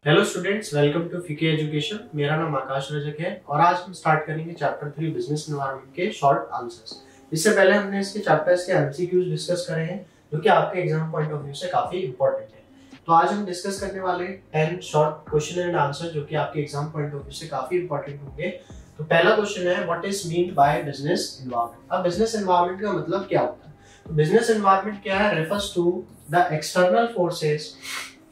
Hello students, welcome to फीके education. मेरा नाम आकाश रजक है और आज हम स्टार्ट करेंगे चैप्टर 3 बिजनेस एनवायरनमेंट के शॉर्ट आंसर्स। इससे पहले हमने इसके चैप्टर्स के एमसीक्यूज डिस्कस करे हैं जो कि आपके एग्जाम पॉइंट ऑफ व्यू से काफी इंपॉर्टेंट है। तो आज हम डिस्कस करने वाले 10 शॉर्ट क्वेश्चन एंड आंसर जो कि आपके एग्जाम पॉइंट ऑफ व्यू से काफी इंपॉर्टेंट होंगे। तो पहला क्वेश्चन है, what is mean by business environment. अब बिजनेस एनवायरनमेंट का मतलब क्या होता है? तो बिजनेस एनवायरनमेंट क्या है? Refers to the external forces,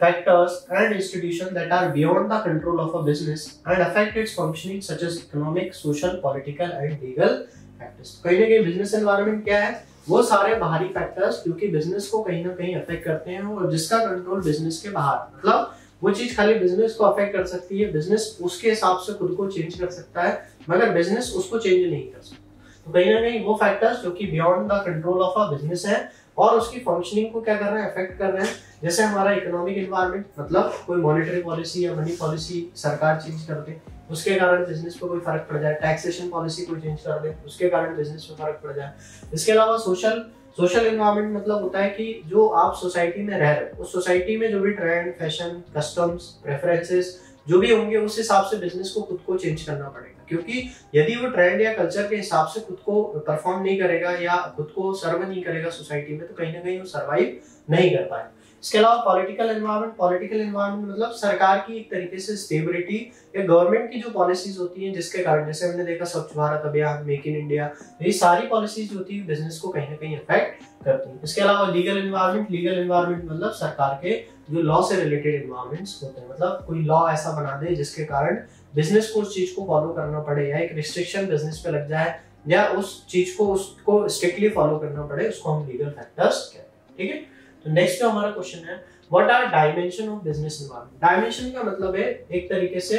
factors and institutions that are beyond the control of a business and affect its functioning such as economic, social, political and legal factors। कहीं ना कहीं बिजनेस एनवायरनमेंट क्या है? वो सारे बाहरी फैक्टर्स जो कि बिजनेस को कहीं ना कहीं अफेक्ट करते हैं और जिसका कंट्रोल बिजनेस के बाहर, मतलब वो चीज खाली बिजनेस को अफेक्ट कर सकती है, बिजनेस उसके हिसाब से खुद को चेंज कर सकता है मगर बिजनेस उसको चेंज नहीं कर सकता। तो कहीं ना कहीं वो फैक्टर्स जो कि beyond the control of a business है और उसकी फंक्शनिंग को क्या कर रहे हैं? अफेक्ट कर रहे हैं। जैसे हमारा इकोनॉमिक एनवायरनमेंट, मतलब कोई मॉनेटरी पॉलिसी या मनी पॉलिसी सरकार चेंज कर दे, उसके कारण बिजनेस पे कोई फर्क पड़ जाए। टैक्सेशन पॉलिसी कोई चेंज कर दे, उसके कारण बिजनेस पे फर्क पड़ जाए। इसके अलावा सोशल एनवायरनमेंट मतलब होता है कि जो आप सोसाइटी में रह रहे हो उस सोसाइटी में जो भी ट्रेंड, फैशन, कस्टम्स, प्रेफरेंसेस जो भी होंगे उस हिसाब से बिजनेस को खुद को चेंज करना पड़ेगा, क्योंकि यदि वो ट्रेंड या कल्चर के हिसाब से खुद को परफॉर्म नहीं करेगा या खुद को सर्व नहीं करेगा सोसाइटी में, तो कहीं ना कहीं वो सर्वाइव नहीं कर पाए। इसके अलावा पॉलिटिकल एनवायरनमेंट मतलब सरकार की एक तरीके से स्टेबिलिटी या गवर्नमेंट की जो पॉलिसीज होती हैं जिसके कारण, जैसे हमने देखा स्वच्छ भारत अभियान, मेक इन इंडिया, ये सारी पॉलिसीज होती है बिजनेस को कहीं ना कहीं अफेक्ट करती है। इसके अलावा लीगल एनवायरनमेंट मतलब सरकार के जो लॉ से रिलेटेड एनवायरनमेंट्स होते हैं, मतलब कोई लॉ ऐसा बना दे जिसके कारण बिजनेस को उस चीज को फॉलो करना पड़े या एक रिस्ट्रिक्शन बिजनेस पे लग जाए या उस चीज को उसको स्ट्रिक्टली फॉलो करना पड़े, उसको हम लीगल फैक्टर्स कहते हैं। ठीक है, तो नेक्स्ट जो हमारा क्वेश्चन है, what are dimension of business environment. Dimension का मतलब है एक तरीके से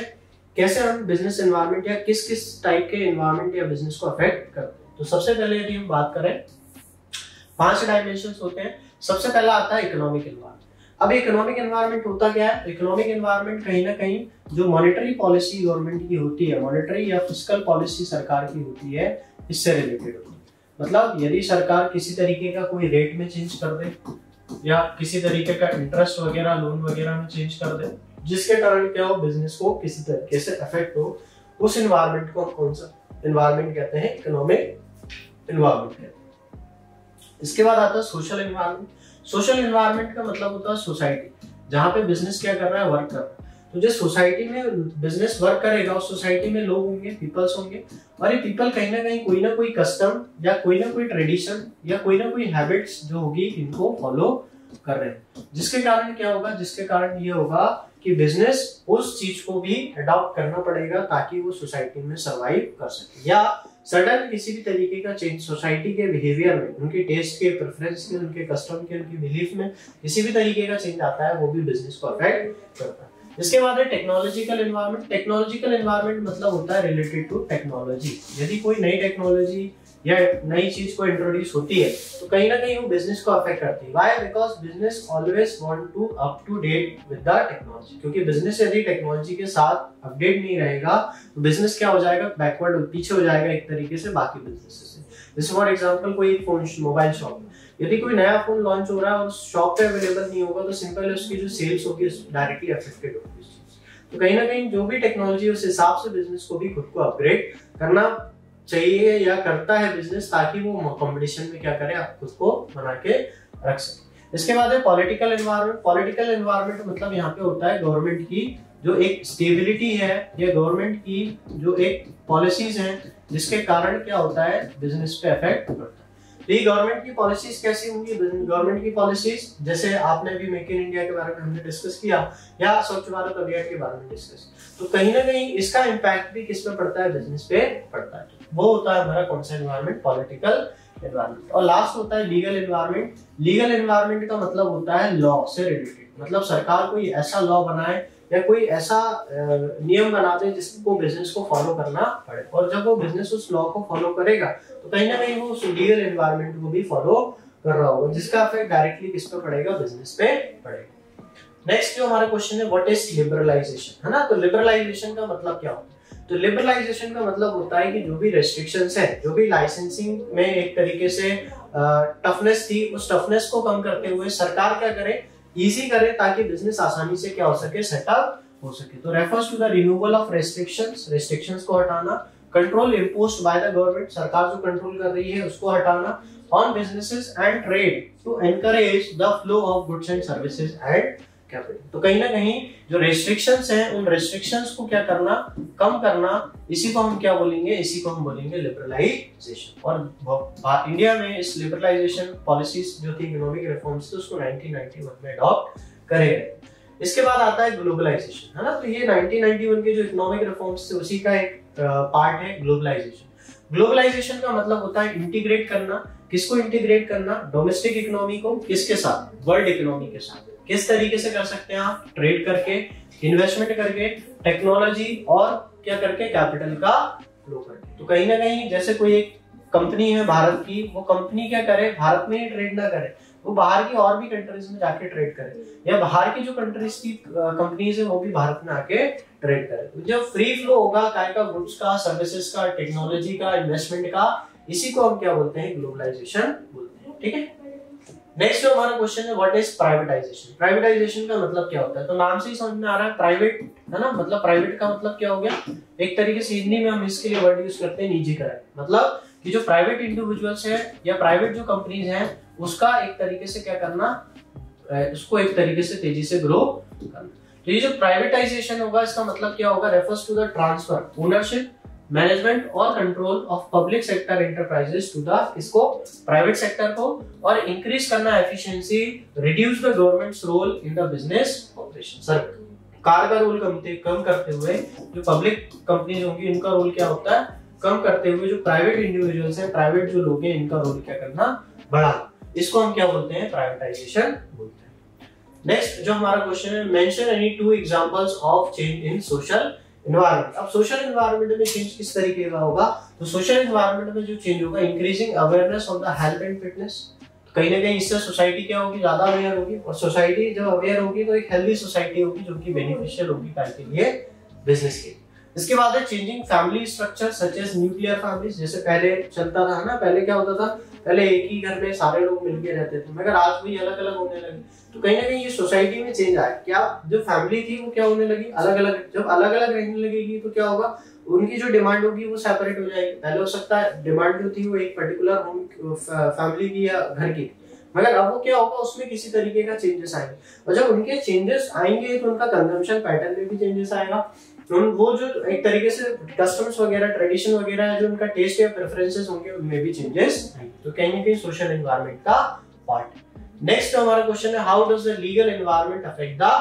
कैसे हम बिजनेस एनवायरनमेंट या किस किस टाइप के एनवायरनमेंट या बिजनेस को अफेक्ट करते हैं। तो सबसे पहले यदि हम बात करें, 5 डायमेंशंस होते हैं। सबसे पहला आता है इकोनॉमिक एनवायरनमेंट। अब इकोनॉमिक एनवायरनमेंट होता क्या है? इकोनॉमिक एनवायरनमेंट कहीं ना कहीं जो मॉनेटरी पॉलिसी गवर्नमेंट की होती है, मॉनेटरी या फिस्कल पॉलिसी सरकार की होती है, इससे रिलेटेड होती है। मतलब यदि सरकार किसी तरीके का कोई रेट में चेंज कर दे या किसी तरीके का इंटरेस्ट वगैरह, लोन वगैरह में चेंज कर दे, जिसके कारण क्या हो, बिजनेस को किसी तरीके से अफेक्ट हो, उस एनवायरनमेंट को कौन सा एनवायरनमेंट कहते हैं? इकोनॉमिक एनवायरनमेंट कहते हैं। इसके बाद आता है सोशल एनवायरनमेंट। सोशल एनवायरनमेंट का मतलब होता है सोसाइटी, जहाँ पे बिजनेस क्या कर रहा है? वर्क कर रहा है। तो जिस सोसाइटी में बिजनेस वर्क करेगा उस सोसाइटी में लोग होंगे, पीपल्स होंगे, और ये पीपल कहीं ना कोई कस्टम या कोई ना कोई ट्रेडिशन या कोई ना कोई हैबिट्स जो होगी इनको फॉलो कर रहे हैं, जिसके कारण क्या होगा? जिसके कारण ये होगा कि बिजनेस उस चीज को भी अडॉप्ट करना पड़ेगा ताकि वो सोसाइटी में सर्वाइव कर सके। या सडन किसी भी तरीके का चेंज सोसाइटी के बिहेवियर में, उनके टेस्ट के, प्रेफरेंस के, उनके कस्टम के, उनकी बिलीफ में किसी भी तरीके का चेंज आता है, वो भी बिजनेस को अफेक्ट करता है। इसके बाद है टेक्नोलॉजिकल एनवायरनमेंट। टेक्नोलॉजिकल एनवायरनमेंट मतलब होता है रिलेटेड टू टेक्नोलॉजी। यदि कोई नई टेक्नोलॉजी या नई चीज को इंट्रोड्यूस होती है तो कहीं ना कहीं वो बिजनेस को अफेक्ट करती है। Why? Because business always want to up to date with the technology, क्योंकि बिजनेस यदि टेक्नोलॉजी के साथ अपडेट नहीं रहेगा तो बिजनेस क्या हो जाएगा? बैकवर्ड, पीछे हो जाएगा एक तरीके से बाकी बिजनेस से। जैसे फॉर एग्जांपल कोई फोन, मोबाइल शॉप, यदि कोई नया फोन लॉन्च हो रहा है और उस शॉप पे अवेलेबल नहीं होगा तो सिंपल है उसकी जो सेल्स होगी डायरेक्टली अफेक्टेड होगी। तो कहीं ना कहीं जो भी टेक्नोलॉजी उस हिसाब से बिजनेस को भी खुद को अपग्रेड करना चाहिए या करता है बिजनेस, ताकि वो कंपटीशन में क्या करे, आप खुद को बना के रख सके। इसके बाद है पॉलिटिकल एनवायरनमेंट। पॉलिटिकल एनवायरनमेंट मतलब यहाँ पे होता है गवर्नमेंट की जो एक स्टेबिलिटी है या गवर्नमेंट की जो एक पॉलिसीज हैं जिसके कारण क्या होता है? बिजनेस पे अफेक्ट करता है। तो ये गवर्नमेंट की पॉलिसीज कैसी होंगी? गवर्नमेंट की पॉलिसीज जैसे आपने भी मेक इन इंडिया के बारे में हमने डिस्कस किया या स्वच्छ भारत अभियान के बारे में डिस्कस, तो कहीं ना कहीं इसका इम्पैक्ट भी किस पे पड़ता है? बिजनेस पे पड़ता है। वो होता है हमारा कौन सा एनवायरनमेंट? Political environment. और लास्ट होता है लीगल एनवायरनमेंट। लीगल एनवायरनमेंट का मतलब होता है लॉ से रिलेटेड, मतलब सरकार कोई ऐसा लॉ बनाए या कोई ऐसा नियम बना दे जिसको बिजनेस को फॉलो करना पड़े, और जब वो बिजनेस उस लॉ को फॉलो करेगा तो कहीं ना कहीं वो उस लीगल एनवायरनमेंट को भी फॉलो कर रहा होगा, जिसका इफेक्ट डायरेक्टली किस पे पड़ेगा? बिजनेस पे पड़ेगा। नेक्स्ट जो हमारा क्वेश्चन है, व्हाट इज लिबरलाइजेशन, है ना। तो लिबरलाइजेशन का मतलब क्या होता है? तो लिबरलाइजेशन का मतलब होता है कि जो भी रेस्ट्रिक्शंस है, जो भी लाइसेंसिंग में एक तरीके से टफनेस थी, उस टफनेस को कम करते हुए सरकार क्या करे, इजी करे ताकि बिजनेस आसानी से क्या हो सके, सेटअप हो सके। तो refers to the removal of restrictions, restrictions को हटाना, control imposed by the government, सरकार जो कंट्रोल कर रही है उसको हटाना, on businesses and trade to encourage the flow of goods and services and capital. तो कहीं ना कहीं जो रेस्ट्रिक्शंस हैं उन रेस्ट्रिक्शंस को क्या करना, कम करना, इसी को हम क्या बोलेंगे, इसी को हम बोलेंगे लिबरलाइजेशन। और इंडिया में इस लिबरलाइजेशन पॉलिसीज जो थी, इकोनॉमिक रिफॉर्म्स थी, उसको 1991 में अडॉप्ट करे गए। इसके बाद आता है ग्लोबलाइजेशन, है ना। तो ये 1991 के जो इकोनॉमिक रिफॉर्म्स थे उसी का एक पार्ट है ग्लोबलाइजेशन। ग्लोबलाइजेशन का मतलब होता है इंटीग्रेट करना। किसको इंटीग्रेट करना, डोमेस्टिक इकोनॉमी को किसके साथ, वर्ल्ड इकोनॉमी के साथ। किस तरीके से कर सकते हैं आप, ट्रेड करके, इन्वेस्टमेंट करके, टेक्नोलॉजी और क्या करके, कैपिटल का फ्लो करके। तो कहीं ना कहीं जैसे कोई एक कंपनी है भारत की, वो कंपनी क्या करे, भारत में ही ट्रेड ना करे, वो बाहर की और भी कंट्रीज में जाके ट्रेड करे, या बाहर की जो कंट्रीज की कंपनीज है वो भी भारत में आके ट्रेड करे। तो जब फ्री फ्लो होगा काय का, गुड्स का, सर्विसेज का, टेक्नोलॉजी का, इन्वेस्टमेंट का, इसी को हम क्या बोलते हैं, ग्लोबलाइजेशन बोलते हैं। ठीक है। नेक्स्ट जो हमारा क्वेश्चन है, व्हाट इज प्राइवेटाइजेशन। प्राइवेटाइजेशन का मतलब क्या होता है, तो नाम से ही समझ में आ रहा है, प्राइवेट, है ना। मतलब प्राइवेट का मतलब क्या हो गया, एक तरीके से हिंदी में हम इसके लिए वर्ड यूज करते हैं निजीकरण। मतलब कि जो प्राइवेट इंडिविजुअल्स है या प्राइवेट जो कंपनीज हैं उसका एक तरीके से क्या करना, उसको एक तरीके से तेजी से ग्रो करना। तो ये जो प्राइवेटाइजेशन होगा इसका मतलब क्या होगा, refers to the transfer, ownership, management और control of public sector enterprises to the, इसको प्राइवेट सेक्टर को, और इंक्रीज करना efficiency, reduce the government's role in the business operation. सरकार का रोल कम करते हुए जो पब्लिक कंपनीज होंगी इनका रोल क्या होता है, कम करते हुए जो प्राइवेट इंडिविजुअल्स हैं, प्राइवेट जो लोग हैं, इनका रोल क्या करना, बढ़ाना। इसको हम क्या बोलते हैं, प्राइवेटाइजेशन बोलते हैं। नेक्स्ट जो हमारा क्वेश्चन है, mention any 2 examples of change in social environment. अब सोशल एनवायरनमेंट में चेंज किस तरीके का होगा, तो सोशल एनवायरनमेंट में जो चेंज होगा, increasing awareness of the health and fitness. कहीं ना कहीं इससे सोसाइटी क्या होगी, ज्यादा अवेयर होगी, और सोसाइटी जब अवेयर होगी तो एक हेल्दी सोसाइटी होगी जो कि बेनिफिशियल होगी के लिए, बिजनेस के। इसके बाद है changing family structure such as nuclear families. जैसे पहले चलता था ना, पहले क्या होता था, पहले एक ही घर में सारे लोग मिलके रहते थे, मगर आज भी अलग अलग होने लगे। तो कहीं ना कहीं ये सोसाइटी में चेंज आया, क्या जो फैमिली थी वो क्या होने लगी, अलग अलग। जब अलग अलग रहने लगेगी तो क्या होगा, उनकी जो डिमांड होगी वो सेपरेट हो जाएगी। पहले हो सकता है डिमांड जो थी वो एक पर्टिकुलर होम फैमिली की या घर की, मगर अब वो क्या होगा, उसमें किसी तरीके का चेंजेस आएंगे, और जब उनके चेंजेस आएंगे तो उनका कंजम्पशन पैटर्न में भी चेंजेस आएगा। वो जो एक तरीके से कस्टम्स वगैरह, ट्रेडिशन वगैरह, जो उनका टेस्ट या प्रेफरेंसेस होंगे उनमें भी चेंजेस आएंगे। तो कहीं ना कहीं सोशल एनवायरनमेंट का पार्ट। नेक्स्ट हमारा क्वेश्चन है, how does the legal environment affect the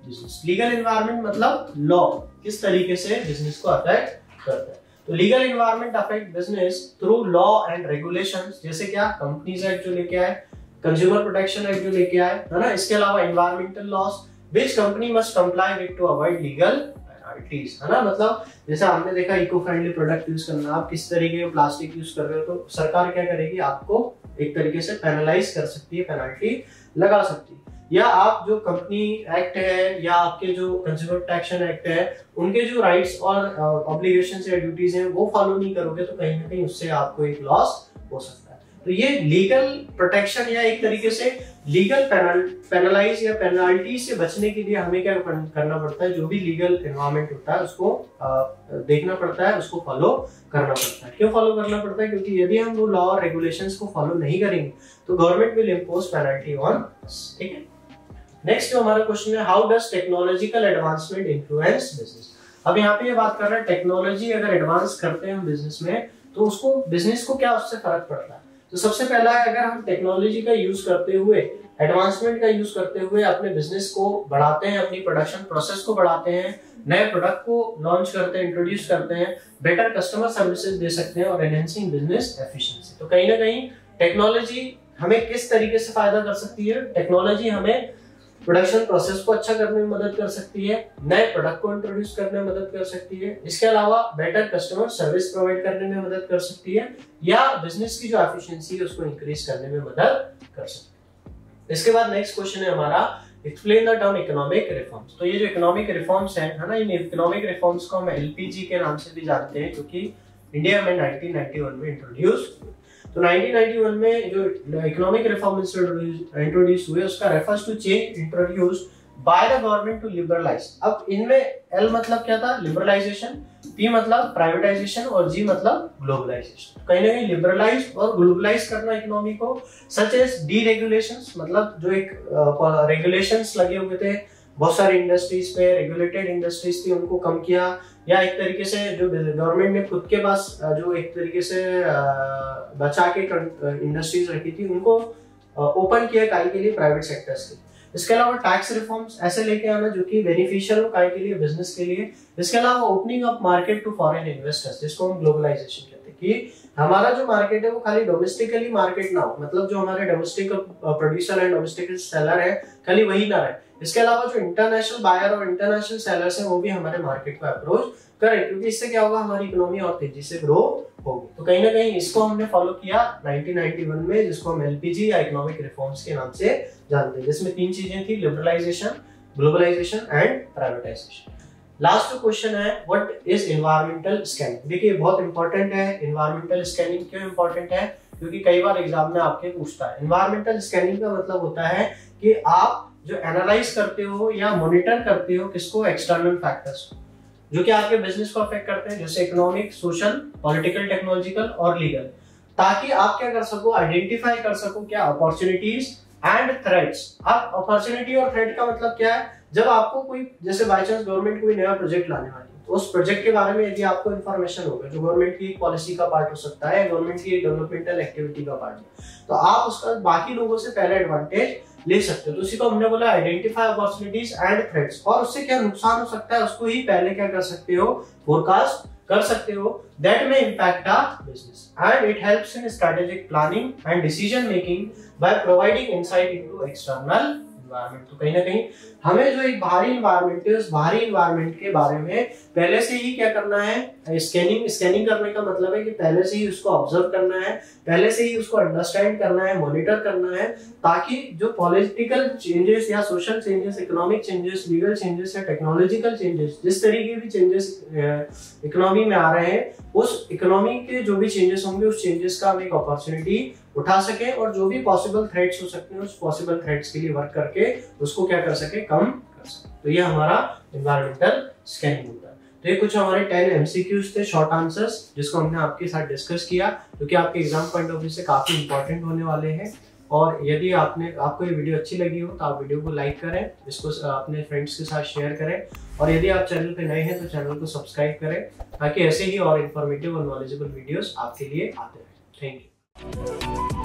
business. Legal environment मतलब लॉ किस तरीके से बिजनेस को अफेक्ट करता है। तो legal environment affect business through law and regulations. जैसे क्या, कंपनीज एक्ट जो लेके आए, कंज्यूमर प्रोटेक्शन एक्ट जो लेके आए, है ना। इसके अलावा environmental loss which company must comply with two avoid legal penalties, है ना। मतलब जैसे हमने देखा इको फ्रेंडली प्रोडक्ट यूज करना, आप किस तरीके के प्लास्टिक यूज कर रहे हो तो सरकार क्या करेगी, आपको एक तरीके से पेनलाइज कर सकती है, पेनल्टी लगा सकती है। या आप जो कंपनी एक्ट है या आपके जो कंज्यूमर प्रोटेक्शन एक्ट है, उनके जो राइट्स और ऑब्लिगेशंस या ड्यूटीज हैं वो फॉलो नहीं करोगे तो कहीं ना कहीं उससे आपको एक लॉस हो सकता है। तो ये लीगल प्रोटेक्शन या एक तरीके से लीगल पेनलाइज या पेनल्टी से बचने के लिए हमें क्या करना पड़ता है, जो भी लीगल एनवायरनमेंट होता है उसको देखना पड़ता है, उसको फॉलो करना पड़ता है। क्यों फॉलो करना पड़ता है, क्योंकि यदि हम वो लॉ और रेगुलेशंस को फॉलो नहीं करेंगे तो government will impose penalty on us. ठीक है। नेक्स्ट जो हमारा क्वेश्चन है, how does technological advancement influence business. अब यहाँ पे ये बात कर रहे हैं, टेक्नोलॉजी अगर एडवांस करते हैं हम बिजनेस में तो उसको, बिजनेस को क्या उससे फर्क पड़ता है। तो सबसे पहला है, अगर हम टेक्नोलॉजी का यूज करते हुए, एडवांसमेंट का यूज करते हुए अपने बिजनेस को बढ़ाते हैं, अपनी प्रोडक्शन प्रोसेस को बढ़ाते हैं, नए प्रोडक्ट को लॉन्च करते हैं, इंट्रोड्यूस करते हैं, बेटर कस्टमर सर्विसेज दे सकते हैं और एनहांसिंग बिजनेस एफिशिएंसी। तो कहीं ना कहीं टेक्नोलॉजी हमें किस तरीके से फायदा कर सकती है, टेक्नोलॉजी हमें प्रोडक्शन प्रोसेस को अच्छा करने में मदद कर सकती है, नए प्रोडक्ट को इंट्रोड्यूस करने में मदद कर सकती है, इसके अलावा बेटर कस्टमर सर्विस प्रोवाइड करने में मदद कर सकती है, या बिजनेस की जो एफिशिएंसी है उसको इंक्रीज करने में मदद कर सकती है। इसके बाद नेक्स्ट क्वेश्चन है हमारा, explain the term economic reforms. तो ये जो इकोनॉमिक रिफॉर्म्स है ना, इन इकोनॉमिक रिफॉर्म्स को हम एलपीजी के नाम से भी जानते हैं, क्योंकि इंडिया में 1991 में इंट्रोड्यूस। तो 1991 में जो इकोनॉमिक रिफॉर्म इंट्रोड्यूस हुए उसका refers to change introduced by the government to liberalise. अब इनमें एल मतलब क्या था, लिबरलाइजेशन, पी मतलब प्राइवेटाइजेशन और जी मतलब ग्लोबलाइजेशन। कहीं ना कहीं लिबरलाइज और ग्लोबलाइज करना इकोनॉमी को, सच एज डीरेगुलेशंस, मतलब जो एक रेगुलेशंस लगे हुए थे बहुत सारी इंडस्ट्रीज पे, रेगुलेटेड इंडस्ट्रीज थी उनको कम किया, या एक तरीके से जो गवर्नमेंट ने खुद के पास जो एक तरीके से बचा के इंडस्ट्रीज रखी थी उनको ओपन किया काय के लिए, प्राइवेट सेक्टर्स के। इसके अलावा टैक्स रिफॉर्म्स ऐसे लेके आना जो कि बेनिफिशियल हो काय के लिए, बिजनेस के लिए। इसके अलावा opening up market to foreign investors, जिसको हम ग्लोबलाइजेशन कहते हैं, कि हमारा जो मार्केट है वो खाली डोमेस्टिकली मार्केट ना हो, मतलब जो हमारे domestic producer and domestic seller है खाली वही ना रहे। इसके अलावा जो इंटरनेशनल बायर और इंटरनेशनल सेलर्स हैं वो भी हमारे मार्केट को अप्रोच करें, क्योंकि इससे क्या होगा, हमारी इकोनॉमी और तेजी से ग्रो होगी। तो कहीं ना कहीं इसको हमने फॉलो किया 1991 में, जिसको हम एलपीजी या इकोनॉमिक रिफॉर्म्स के नाम से जानते हैं, जिसमें 3 चीजें थी, liberalisation, globalisation and privatisation. Last question है, व्हाट इज एनवायरमेंटल स्कैनिंग। देखिए बहुत इंपॉर्टेंट है एनवायरमेंटल स्कैनिंग। क्यों इंपॉर्टेंट है, क्योंकि कई बार एग्जाम में आपके पूछता है। एनवायरमेंटल स्कैनिंग का मतलब होता है कि आप जो एनालाइज करते हो या मॉनिटर करते हो किसको, एक्सटर्नल फैक्टर्स को, जो कि आपके बिजनेस को अफेक्ट करते हैं, जैसे इकोनॉमिक, सोशल, पॉलिटिकल, टेक्नोलॉजिकल और लीगल, ताकि आप क्या कर सको, आइडेंटिफाई कर सको क्या अपॉर्चुनिटीज एंड थ्रेट्स। अब अपॉर्चुनिटी और थ्रेट का मतलब क्या है, जब आपको कोई, जैसे बाय चांस गवर्नमेंट कोई नया प्रोजेक्ट लाने वाली है, तो उस प्रोजेक्ट के बारे में यदि आपको इन्फॉर्मेशन होगा, जो गवर्नमेंट की पॉलिसी का पार्ट हो सकता है, गवर्नमेंट की डेवलपमेंटल एक्टिविटी का पार्ट है, तो आप उसका बाकी लोगों से पहले एडवांटेज ले सकते हो। तो उसी को हमने बोला आइडेंटिफाई अपॉर्चुनिटीज एंड थ्रेट्स, और उससे क्या नुकसान हो सकता है उसको ही पहले क्या कर सकते हो, फोरकास्ट कर सकते हो, that may impact our business and it helps in strategic planning and decision making by providing insight into external environment. तो कहीं ना कहीं हमें जो एक बाहरी एनवायरनमेंट है, उस बाहरी एनवायरनमेंट के बारे में पहले से ही क्या करना है, स्कैनिंग करने का मतलब है कि पहले से ही उसको ऑब्जर्व करना है, पहले से ही उसको अंडरस्टैंड करना है, मॉनिटर करना है, ताकि जो पॉलिटिकल चेंजेस या social changes, economic changes, legal changes या टेक्नोलॉजिकल चेंजेस, जिस तरीके भी चेंजेस इकोनॉमी में आ रहे हैं, उस इकोनॉमी के जो भी चेंजेस होंगे उस चेंजेस का हम एक अपॉर्चुनिटी उठा सके, और जो भी पॉसिबल थ्रेट्स हो सकते हैं उस पॉसिबल थ्रेट्स के लिए वर्क करके उसको क्या कर सके, कम कर सके। तो ये हमारा एनवायरमेंटल स्कैनिंग होता है। तो ये कुछ हमारे 10 एमसीक्यूज थे, शॉर्ट आंसर्स, जिसको हमने आपके साथ डिस्कस किया, जो कि आपके एग्जाम पॉइंट ऑफ व्यू से काफी इंपॉर्टेंट होने वाले हैं। और यदि आपको ये वीडियो अच्छी लगी हो तो आप वीडियो को लाइक करें, इसको अपने फ्रेंड्स के साथ शेयर करें, और यदि आप चैनल पे नए हैं तो चैनल को सब्सक्राइब करें, ताकि ऐसे ही और इन्फॉर्मेटिव और नॉलेजेबल वीडियोस आपके लिए आते रहें। Thank you.